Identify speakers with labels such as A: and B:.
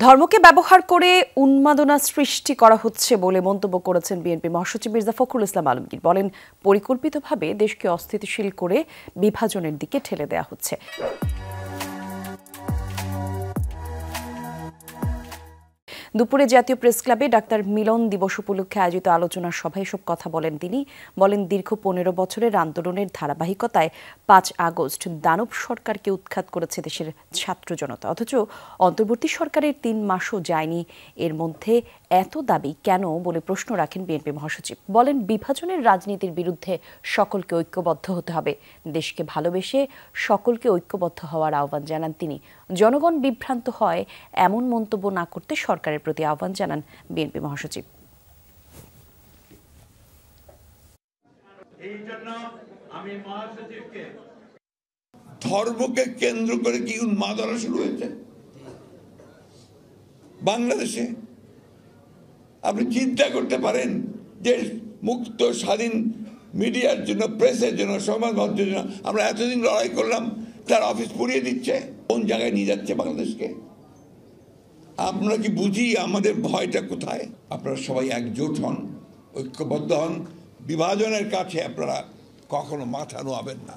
A: ধর্মকে ব্যবহার করে উন্মাদনা সৃষ্টি করা হচ্ছে বলে মন্তব্য করেছেন বিএনপি মহাসচিব মির্জা ফখরুল ইসলাম আলমগীর। বলেন, পরিকল্পিতভাবে দেশকে অস্থিতিশীল করে বিভাজনের দিকে ঠেলে দেয়া হচ্ছে। দুপুরে জাতীয় প্রেস ক্লাবে ডাক্তার মিলন দিবস উপলক্ষে আয়োজিত আলোচনা সভায় এসব কথা বলেন তিনি। বলেন, দীর্ঘ ১৫ বছরের আন্দোলনের ধারাবাহিকতায় ৫ আগস্ট দানব সরকারকে উৎখাত করেছে দেশের ছাত্র জনতা, অথচ অন্তর্বর্তী সরকারের ৩ মাসও যায়নি। এর মধ্যে এত দাবি কেন বলে প্রশ্ন রাখেন বিএনপি মহাসচিব। বলেন, বিভাজনের রাজনীতির বিরুদ্ধে সকলকে ঐক্যবদ্ধ হতে হবে। দেশকে ভালোবেসে সকলকে ঐক্যবদ্ধ হওয়ার আহ্বান জানান তিনি। জনগণ বিভ্রান্ত হয় এমন মন্তব্য না করতে সরকারের প্রতি আহ্বান জানান বিএনপি মহাসচিব।
B: ধর্মকে কেন্দ্র করে কি উন্মাদনা শুরু হয়েছে বাংলাদেশে? আপনি চিন্তা করতে পারেন যে মুক্ত স্বাধীন মিডিয়ার জন্য, প্রেসের জন্য, সমাজ মাধ্যমের জন্য আমরা এতদিন লড়াই করলাম, তার অফিস পুড়িয়ে দিচ্ছে। কোন জায়গায় নিয়ে যাচ্ছে বাংলাদেশকে? আমরা কি বুঝি আমাদের ভয়টা কোথায়? আপনারা সবাই একজোট হন, ঐক্যবদ্ধ হন। বিভাজনের কাছে আপনারা কখনো মাথা নোয়াবেন না।